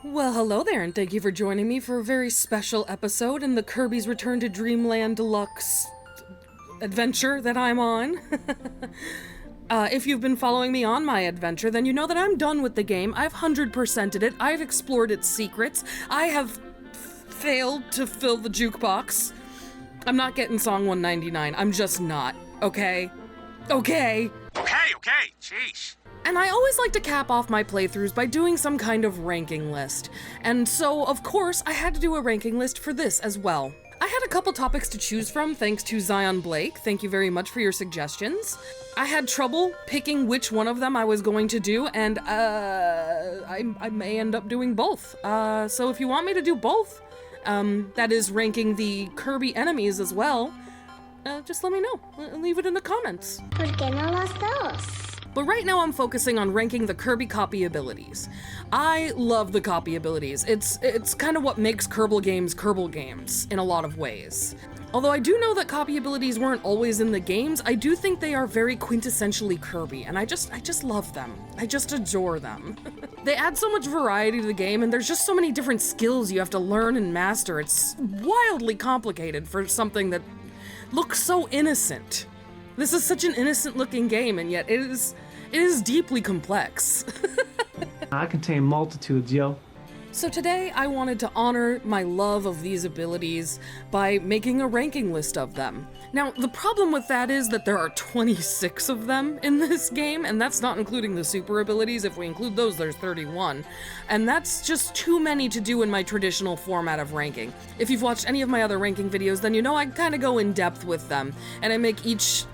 Well, hello there, and thank you for joining me for a very special episode in the Kirby's Return to Dream Land Deluxe adventure that I'm on. If you've been following me on my adventure, then you know that I'm done with the game. I've 100%ed it. I've explored its secrets. I have failed to fill the jukebox. I'm not getting song 199. I'm just not. Okay? Okay? Okay, jeez. And I always like to cap off my playthroughs by doing some kind of ranking list. And so, of course, I had to do a ranking list for this as well. I had a couple topics to choose from thanks to Zion Blake. Thank you very much for your suggestions. I had trouble picking which one of them I was going to do, and I may end up doing both. So if you want me to do both, that is ranking the Kirby enemies as well, just let me know. Leave it in the comments. ¿Por qué no los dos? But right now I'm focusing on ranking the Kirby copy abilities. I love the copy abilities. It's kind of what makes Kerbal games in a lot of ways. Although I do know that copy abilities weren't always in the games, I do think they are very quintessentially Kirby, and I just love them. I just adore them. They add so much variety to the game, and there's just so many different skills you have to learn and master. It's wildly complicated for something that looks so innocent. This is such an innocent-looking game, and yet it is deeply complex. I contain multitudes, yo. So today, I wanted to honor my love of these abilities by making a ranking list of them. Now, the problem with that is that there are 26 of them in this game, and that's not including the super abilities. If we include those, there's 31. And that's just too many to do in my traditional format of ranking. If you've watched any of my other ranking videos, then you know I kind of go in depth with them, and I make each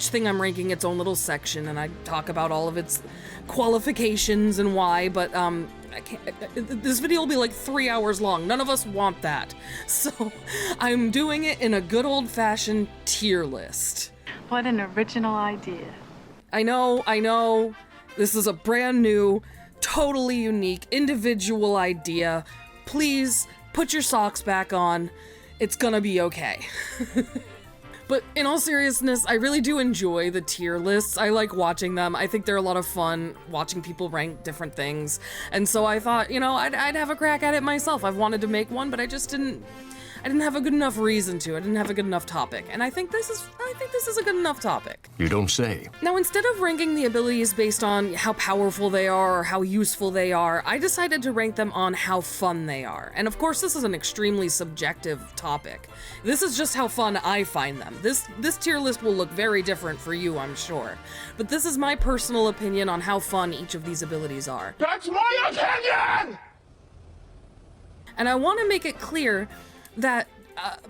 thing I'm ranking its own little section, and I talk about all of its qualifications and why, but this video will be like 3 hours long. None of us want that. So I'm doing it in a good old-fashioned tier list. What an original idea. I know. This is a brand new, totally unique, individual idea. Please put your socks back on. It's gonna be okay. But in all seriousness, I really do enjoy the tier lists. I like watching them. I think they're a lot of fun, watching people rank different things. And so I thought, you know, I'd have a crack at it myself. I've wanted to make one, but I didn't have a good enough reason to. I didn't have a good enough topic. And I think this is a good enough topic. You don't say. Now, instead of ranking the abilities based on how powerful they are or how useful they are, I decided to rank them on how fun they are. And of course, this is an extremely subjective topic. This is just how fun I find them. This tier list will look very different for you, I'm sure. But this is my personal opinion on how fun each of these abilities are. That's my opinion! And I want to make it clear that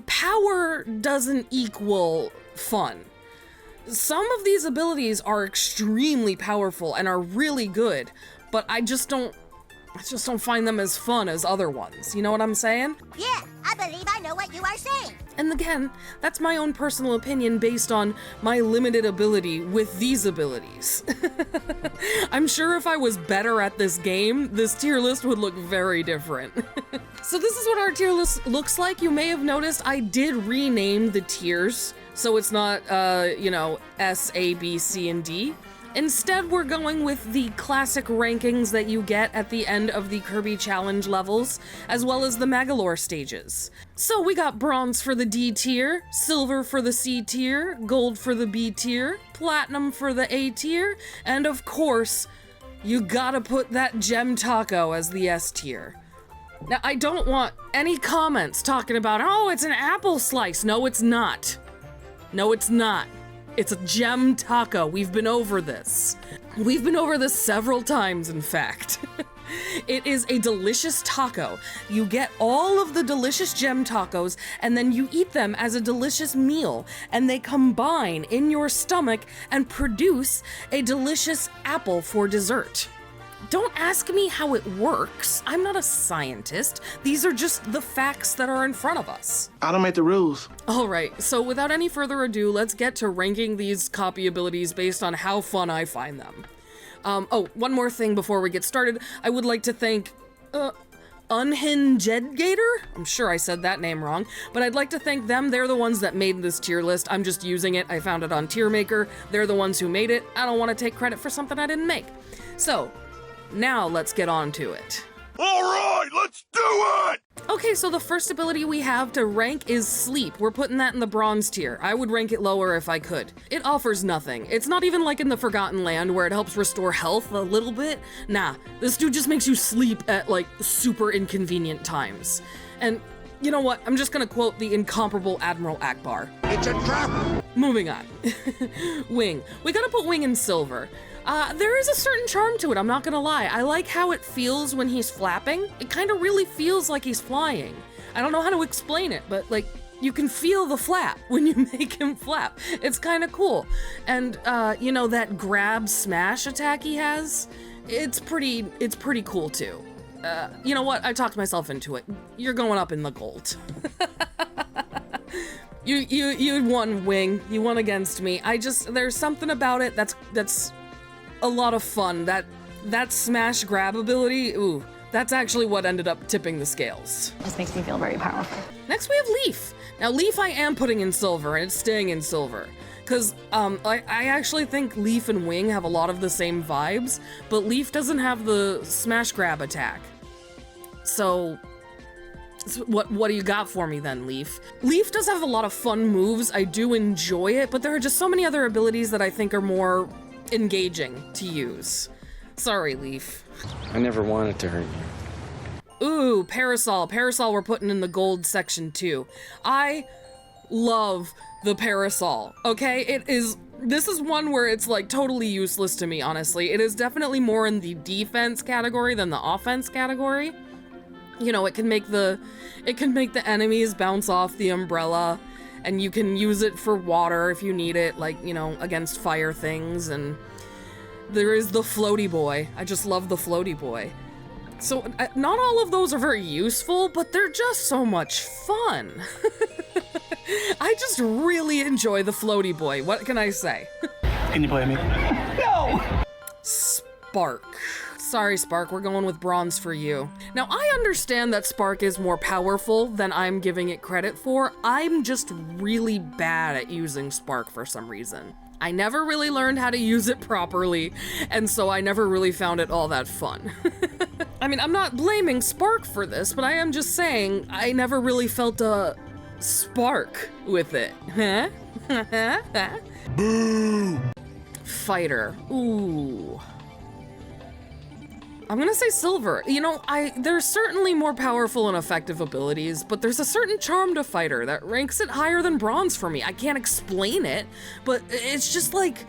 power doesn't equal fun. Some of these abilities are extremely powerful and are really good, but I just don't find them as fun as other ones. You know what I'm saying? Yeah, I believe I know what you are saying. And again, that's my own personal opinion based on my limited ability with these abilities. I'm sure if I was better at this game, this tier list would look very different. So this is what our tier list looks like. You may have noticed I did rename the tiers, so it's not, S, A, B, C, and D. Instead, we're going with the classic rankings that you get at the end of the Kirby Challenge levels, as well as the Magalore stages. So we got bronze for the D tier, silver for the C tier, gold for the B tier, platinum for the A tier, and of course, you gotta put that gem taco as the S tier. Now, I don't want any comments talking about, oh, it's an apple slice. No, it's not. No, it's not. It's a gem taco. We've been over this. We've been over this several times, in fact. It is a delicious taco. You get all of the delicious gem tacos, and then you eat them as a delicious meal, and they combine in your stomach and produce a delicious apple for dessert. Don't ask me how it works. I'm not a scientist. These are just the facts that are in front of us. I don't make the rules. All right, so without any further ado, let's get to ranking these copy abilities based on how fun I find them. One more thing before we get started. I would like to thank, Unhingedgator? I'm sure I said that name wrong, but I'd like to thank them. They're the ones that made this tier list. I'm just using it. I found it on Tier Maker. They're the ones who made it. I don't want to take credit for something I didn't make. So, now let's get on to it. All right, let's do it! Okay, so the first ability we have to rank is Sleep. We're putting that in the bronze tier. I would rank it lower if I could. It offers nothing. It's not even like in the Forgotten Land where it helps restore health a little bit. Nah, this dude just makes you sleep at like super inconvenient times. And you know what? I'm just gonna quote the incomparable Admiral Akbar. It's a trap! Moving on. Wing. We gotta put Wing in silver. There is a certain charm to it, I'm not gonna lie. I like how it feels when he's flapping. It kind of really feels like he's flying. I don't know how to explain it, but like, you can feel the flap when you make him flap. It's kind of cool. And, you know, that grab smash attack he has, it's pretty cool too. You know what? I talked myself into it. You're going up in the gold. You won, Wing. You won against me. There's something about it that's a lot of fun. That smash grab ability, ooh, that's actually what ended up tipping the scales. Just makes me feel very powerful. Next we have Leaf. Now Leaf I am putting in silver, and it's staying in silver. Because I actually think Leaf and Wing have a lot of the same vibes, but Leaf doesn't have the smash grab attack. So what do you got for me then, Leaf? Leaf does have a lot of fun moves. I do enjoy it, but there are just so many other abilities that I think are more engaging to use. Sorry, Leaf. I never wanted to hurt you. Ooh, Parasol. Parasol we're putting in the gold section too. I love the Parasol, okay? This is one where it's like totally useless to me, honestly. It is definitely more in the defense category than the offense category. You know, it can make the enemies bounce off the umbrella, and you can use it for water if you need it, like, you know, against fire things. And there is the floaty boy. I just love the floaty boy. So not all of those are very useful, but they're just so much fun. I just really enjoy the floaty boy. What can I say? Can you play me? No! Spark. Sorry, Spark, we're going with bronze for you. Now, I understand that Spark is more powerful than I'm giving it credit for. I'm just really bad at using Spark for some reason. I never really learned how to use it properly, and so I never really found it all that fun. I mean, I'm not blaming Spark for this, but I am just saying I never really felt a spark with it. Huh? Boo! Fighter. Ooh. I'm gonna say silver. You know, there's certainly more powerful and effective abilities, but there's a certain charm to Fighter that ranks it higher than bronze for me. I can't explain it, but it's just like,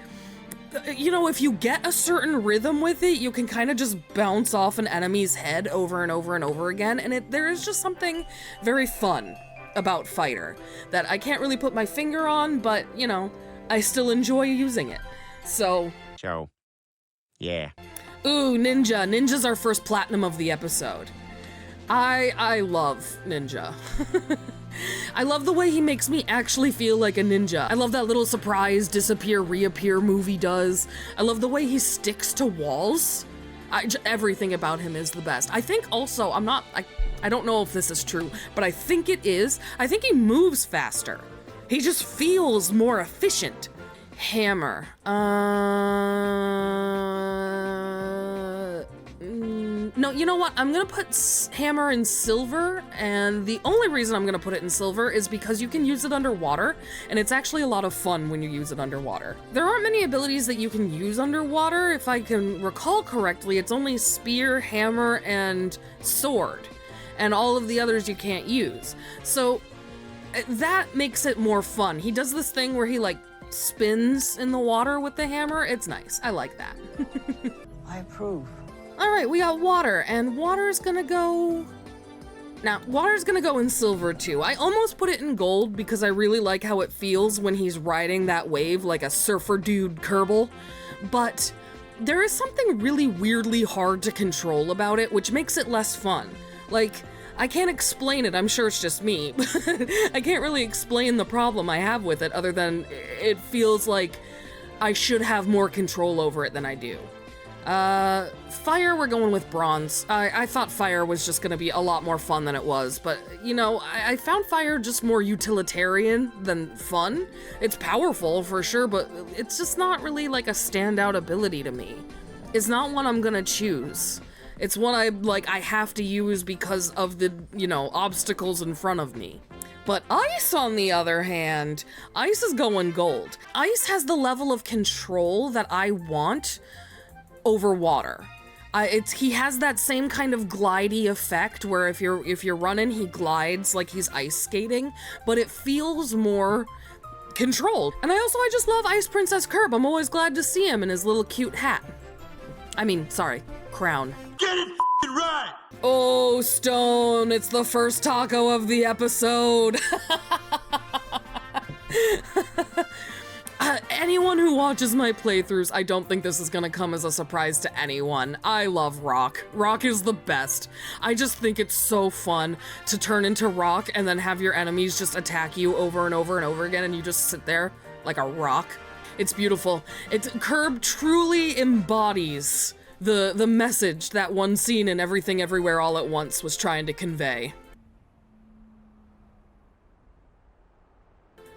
you know, if you get a certain rhythm with it, you can kind of just bounce off an enemy's head over and over and over again, and there is just something very fun about Fighter that I can't really put my finger on, but, you know, I still enjoy using it. So, Yeah. ooh, Ninja. Ninja's our first platinum of the episode. I love Ninja. I love the way he makes me actually feel like a ninja. I love that little surprise disappear, reappear move he does. I love the way he sticks to walls. Everything about him is the best. I think also, I don't know if this is true, but I think it is. I think he moves faster. He just feels more efficient. Hammer. No, you know what? I'm gonna put Hammer in silver, and the only reason I'm gonna put it in silver is because you can use it underwater, and it's actually a lot of fun when you use it underwater. There aren't many abilities that you can use underwater. If I can recall correctly, it's only Spear, Hammer, and Sword, and all of the others you can't use. So that makes it more fun. He does this thing where he like spins in the water with the hammer. It's nice. I like that. I approve. All right, we got water, and water's gonna go... Now, water's gonna go in silver too. I almost put it in gold because I really like how it feels when he's riding that wave like a surfer dude Kirby, but there is something really weirdly hard to control about it, which makes it less fun. Like, I can't explain it, I'm sure it's just me. I can't really explain the problem I have with it other than it feels like I should have more control over it than I do. Fire, we're going with bronze. I thought fire was just gonna be a lot more fun than it was, but, you know, I found fire just more utilitarian than fun. It's powerful, for sure, but it's just not really like a standout ability to me. It's not one I'm gonna choose. It's one I have to use because of the, you know, obstacles in front of me. But Ice, on the other hand, Ice is going gold. Ice has the level of control that I want over water. He has that same kind of glidey effect where if you're running, he glides like he's ice skating, but it feels more controlled. And I just love Ice Princess Kirb. I'm always glad to see him in his little cute hat. I mean, sorry, crown. Get it f***ing right! Oh, Stone, it's the first taco of the episode. Anyone who watches my playthroughs, I don't think this is gonna come as a surprise to anyone. I love Rock. Rock is the best. I just think it's so fun to turn into Rock and then have your enemies just attack you over and over and over again and you just sit there like a rock. It's beautiful. Kirb truly embodies the message that one scene in Everything Everywhere All at Once was trying to convey.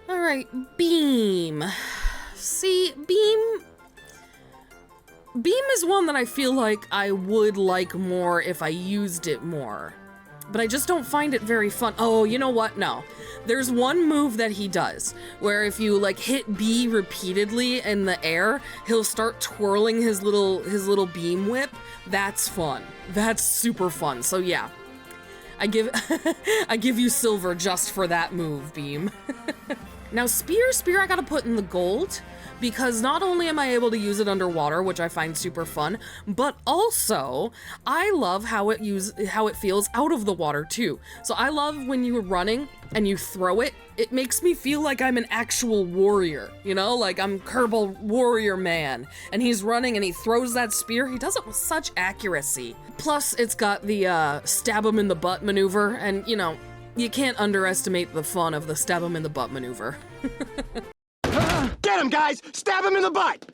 All right, Beam. See, Beam is one that I feel like I would like more if I used it more, but I just don't find it very fun. Oh, you know what? No. There's one move that he does where if you like hit B repeatedly in the air, he'll start twirling his little beam whip. That's fun. That's super fun. So yeah, I give you silver just for that move, Beam. Now Spear I gotta put in the gold because not only am I able to use it underwater, which I find super fun, but also I love how it feels out of the water too. So I love when you're running and you throw it. It makes me feel like I'm an actual warrior, you know, like I'm Kerbal Warrior Man, and he's running and he throws that spear. He does it with such accuracy. Plus it's got the stab him in the butt maneuver, and you know, you can't underestimate the fun of the stab him in the butt maneuver. Get him, guys! Stab him in the butt!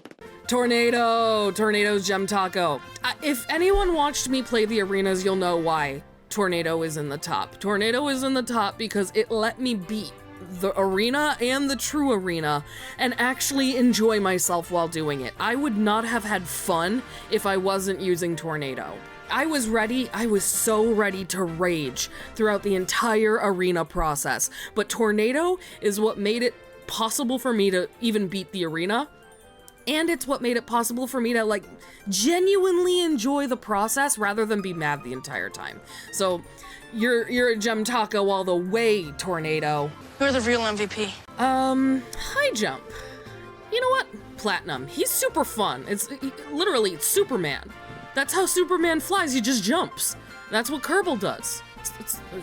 Tornado's Gem Taco. If anyone watched me play the arenas, you'll know why Tornado is in the top. Tornado is in the top because it let me beat the arena and the true arena and actually enjoy myself while doing it. I would not have had fun if I wasn't using Tornado. I was so ready to rage throughout the entire arena process, but Tornado is what made it possible for me to even beat the arena, and it's what made it possible for me to like genuinely enjoy the process rather than be mad the entire time. So you're a Gem Taco all the way, Tornado. You're the real MVP. High jump. You know what? Platinum. He's super fun. It's Superman. That's how Superman flies, he just jumps. That's what Kerbal does.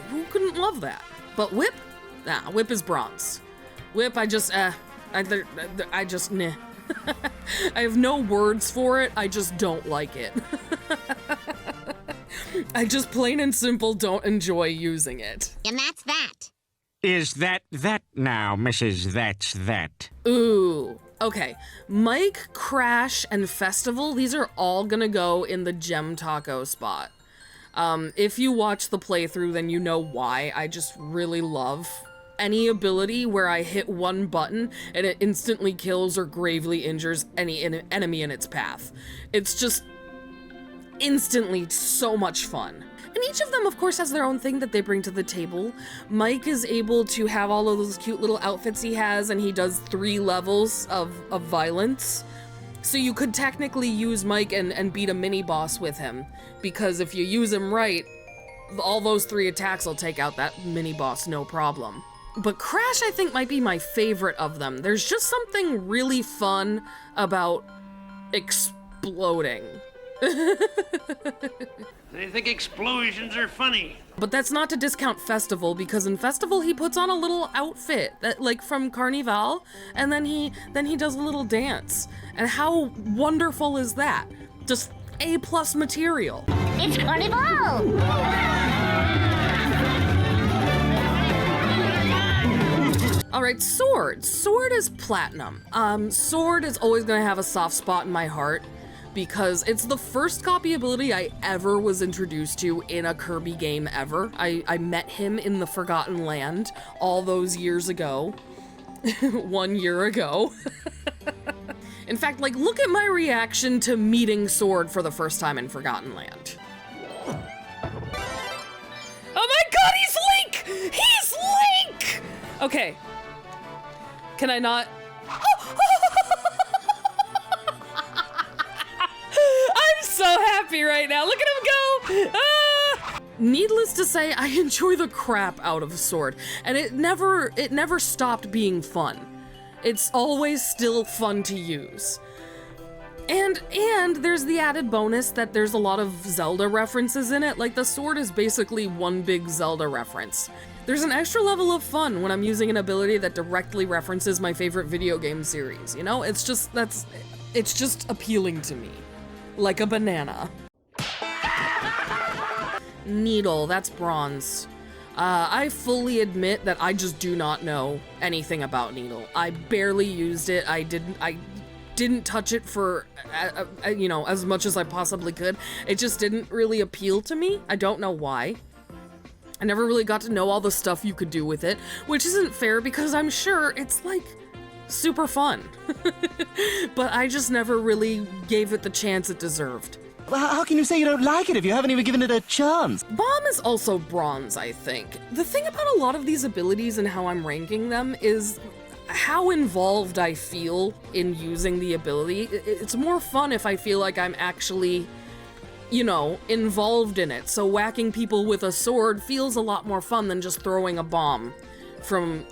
Who couldn't love that? But Whip? Nah, Whip is bronze. Whip, I just nah. I have no words for it, I just don't like it. I just plain and simple don't enjoy using it. And that's that. Is that now, Mrs. That's that? Ooh. Okay, Mike, Crash, and Festival, these are all gonna go in the Gem Taco spot. If you watch the playthrough, then you know why. I just really love any ability where I hit one button and it instantly kills or gravely injures any enemy in its path. It's just instantly so much fun. And each of them, of course, has their own thing that they bring to the table. Mike is able to have all of those cute little outfits he has, and he does 3 levels of violence. So you could technically use Mike and beat a mini-boss with him, because if you use him right, all those 3 attacks will take out that mini-boss no problem. But Crash, I think, might be my favorite of them. There's just something really fun about exploding. They think explosions are funny. But that's not to discount Festival, because in Festival he puts on a little outfit that, like from Carnival, and then he does a little dance. And how wonderful is that? Just A+ material. It's Carnival! All right, Sword. Sword is platinum. Sword is always gonna have a soft spot in my heart, because it's the first copy ability I ever was introduced to in a Kirby game ever. I met him in the Forgotten Land all those years ago. 1 year ago. In fact, like, look at my reaction to meeting Sword for the first time in Forgotten Land. Okay. Can I not? I'm so happy right now. Look at him go. Ah! Needless to say, I enjoy the crap out of Sword, and it never stopped being fun. It's always still fun to use. And there's the added bonus that there's a lot of Zelda references in it. Like, the sword is basically one big Zelda reference. There's an extra level of fun when I'm using an ability that directly references my favorite video game series, you know? It's just appealing to me. Like a banana. Needle, that's bronze. I fully admit that I just do not know anything about Needle. I barely used it. I didn't touch it for, you know, as much as I possibly could. It just didn't really appeal to me. I don't know why. I never really got to know all the stuff you could do with it, which isn't fair because I'm sure it's, like, super fun. But I just never really gave it the chance it deserved. Well, how can you say you don't like it if you haven't even given it a chance? Bomb is also bronze, I think. The thing about a lot of these abilities and how I'm ranking them is how involved I feel in using the ability. It's more fun if I feel like I'm actually, you know, involved in it. So whacking people with a sword feels a lot more fun than just throwing a bomb from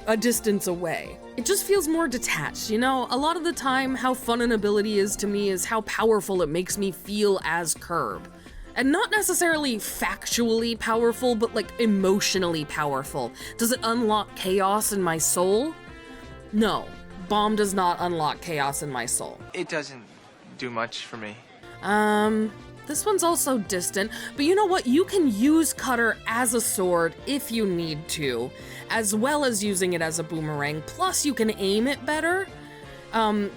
a distance away. It just feels more detached, you know? A lot of the time, how fun an ability is to me is how powerful it makes me feel as Kirb. And not necessarily factually powerful, but like emotionally powerful. Does it unlock chaos in my soul? No, Bomb does not unlock chaos in my soul. It doesn't do much for me. This one's also distant, but you know what? You can use Cutter as a sword if you need to, as well as using it as a boomerang, plus you can aim it better.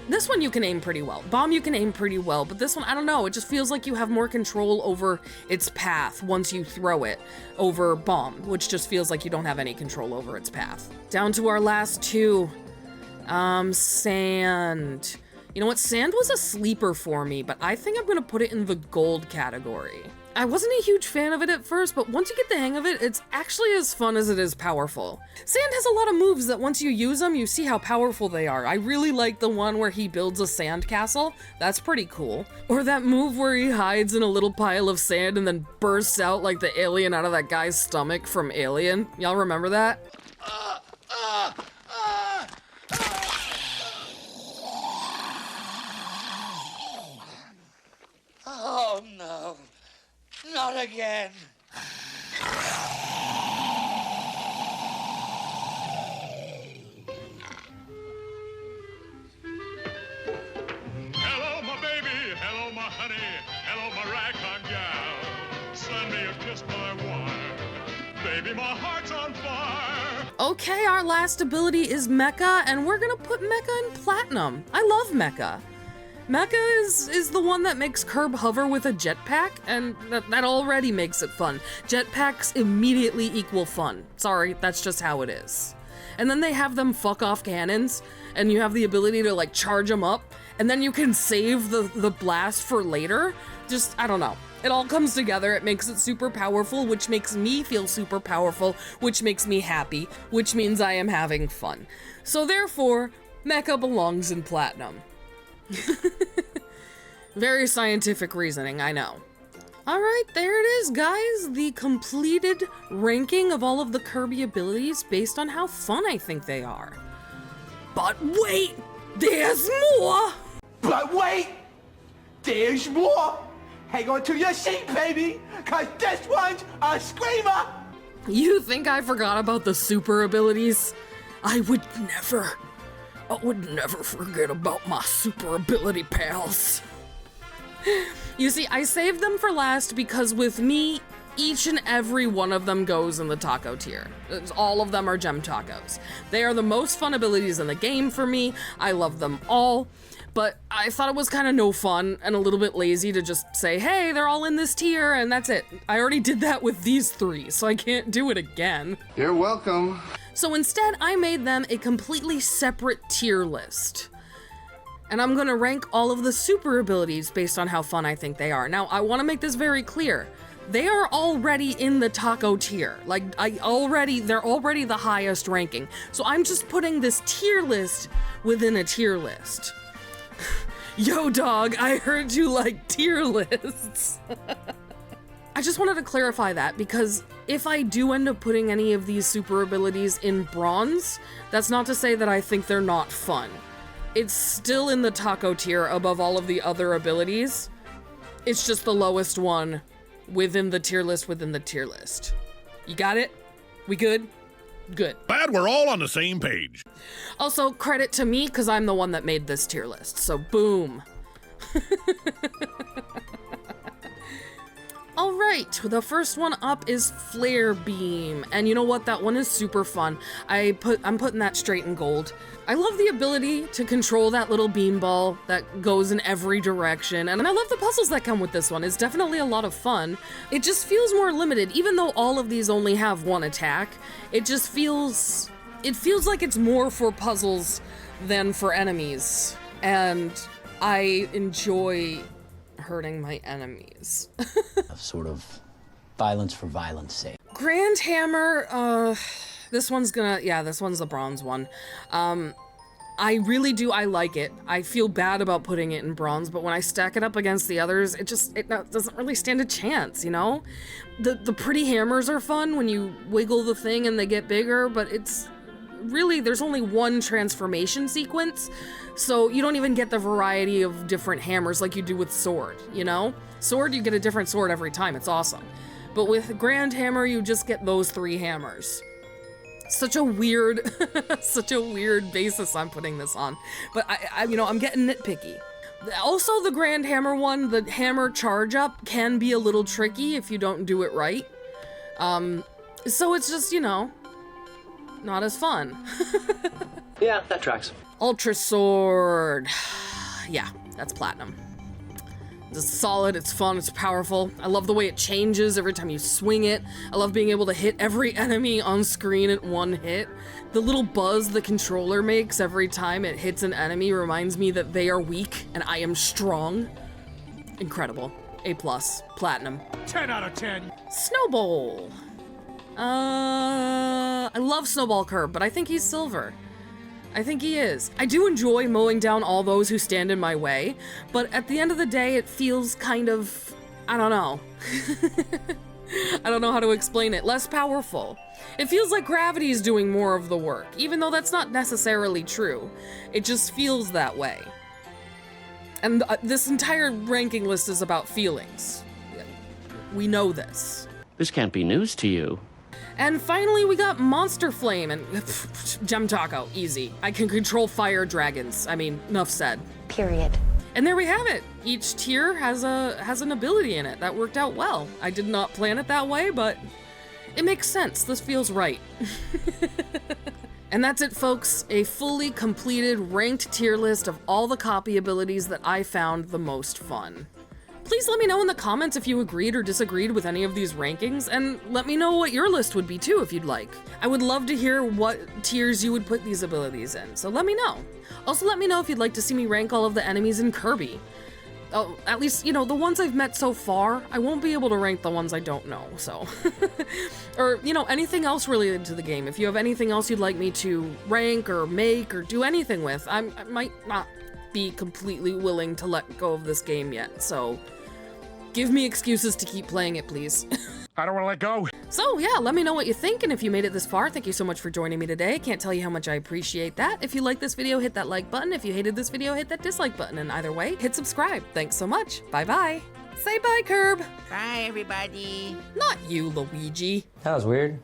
This one you can aim pretty well. Bomb you can aim pretty well, but this one, I don't know, it just feels like you have more control over its path once you throw it over Bomb, which just feels like you don't have any control over its path. Down to our last two. Sand. You know what, sand was a sleeper for me, but I think I'm gonna put it in the gold category. I wasn't a huge fan of it at first, but once you get the hang of it, it's actually as fun as it is powerful. Sand has a lot of moves that once you use them, you see how powerful they are. I really like the one where he builds a sand castle. That's pretty cool. Or that move where he hides in a little pile of sand and then bursts out like the alien out of that guy's stomach from Alien. Y'all remember that? Oh no, not again. Hello, my baby. Hello, my honey. Hello, my ragtime gal. Send me a kiss, my wine. Baby, my heart's on fire. Okay, our last ability is Mecha, and we're gonna put Mecha in Platinum. I love Mecha. Mecha is the one that makes Kirb hover with a jetpack, and that already makes it fun. Jetpacks immediately equal fun. Sorry, that's just how it is. And then they have them fuck off cannons, and you have the ability to like charge them up, and then you can save the blast for later. Just, I don't know. It all comes together, it makes it super powerful, which makes me feel super powerful, which makes me happy, which means I am having fun. So therefore, Mecha belongs in Platinum. Very scientific reasoning, I know. Alright, there it is, guys. The completed ranking of all of the Kirby abilities based on how fun I think they are. But wait! There's more! But wait, there's more. Hang on to your seat, baby, cause this one's a screamer. You think I forgot about the super abilities? I would never forget about my super ability pals. You see, I saved them for last because with me, each and every one of them goes in the taco tier. All of them are gem tacos. They are the most fun abilities in the game for me. I love them all, but I thought it was kind of no fun and a little bit lazy to just say, hey, they're all in this tier and that's it. I already did that with these three, so I can't do it again. You're welcome. So instead, I made them a completely separate tier list. And I'm gonna rank all of the super abilities based on how fun I think they are. Now, I wanna make this very clear. they are already in the taco tier. Like, they're already the highest ranking. So I'm just putting this tier list within a tier list. Yo, dog, I heard you like tier lists. I just wanted to clarify that, because if I do end up putting any of these super abilities in bronze, that's not to say that I think they're not fun. It's still in the taco tier above all of the other abilities. It's just the lowest one within the tier list within the tier list. You got it? We good? Good. Glad we're all on the same page. Also, credit to me, because I'm the one that made this tier list, so boom. All right, the first one up is Flare Beam, and you know what? That one is super fun. I'm putting that straight in gold. I love the ability to control that little beam ball that goes in every direction, and I love the puzzles that come with this one. It's definitely a lot of fun. It just feels more limited, even though all of these only have one attack. It feels like it's more for puzzles than for enemies, and I enjoy hurting my enemies. Sort of violence for violence sake. Grand Hammer, this one's the bronze one. I really do, I like it. I feel bad about putting it in bronze, but when I stack it up against the others, it doesn't really stand a chance, you know? The pretty hammers are fun when you wiggle the thing and they get bigger, but it's really, there's only one transformation sequence, so you don't even get the variety of different hammers like you do with Sword, you know? Sword, you get a different sword every time, it's awesome. But with Grand Hammer, you just get those 3 hammers. Such a weird basis I'm putting this on. But I'm getting nitpicky. Also, the Grand Hammer one, the hammer charge up can be a little tricky if you don't do it right. So it's just, not as fun. Yeah, that tracks. Ultra Sword. Yeah, that's platinum. It's solid, it's fun, it's powerful. I love the way it changes every time you swing it. I love being able to hit every enemy on screen at one hit. The little buzz the controller makes every time it hits an enemy reminds me that they are weak and I am strong. Incredible. A+, platinum. 10 out of 10. Snowball. I love Snowball Kirb, but I think he's silver. I think he is. I do enjoy mowing down all those who stand in my way, but at the end of the day, it feels kind of, I don't know. I don't know how to explain it. Less powerful. It feels like gravity is doing more of the work, even though that's not necessarily true. It just feels that way. And this entire ranking list is about feelings. We know this. This can't be news to you. And finally, we got Monster Flame and Gem Taco, easy. I can control fire dragons. I mean, enough said. Period. And there we have it. Each tier has an ability in it. That worked out well. I did not plan it that way, but it makes sense. This feels right. And that's it, folks. A fully completed ranked tier list of all the copy abilities that I found the most fun. Please let me know in the comments if you agreed or disagreed with any of these rankings, and let me know what your list would be too if you'd like. I would love to hear what tiers you would put these abilities in, so let me know. Also let me know if you'd like to see me rank all of the enemies in Kirby. Oh, at least, the ones I've met so far. I won't be able to rank the ones I don't know, so. Or, anything else related to the game. If you have anything else you'd like me to rank or make or do anything with, I might not be completely willing to let go of this game yet, so give me excuses to keep playing it, please. I don't want to let go. So yeah, let me know what you think, and if you made it this far, thank you so much for joining me today. Can't tell you how much I appreciate that. If you liked this video, hit that like button. If you hated this video, hit that dislike button, and either way, hit subscribe. Thanks so much. Bye-bye. Say bye, Kirb. Bye, everybody. Not you, Luigi. That was weird.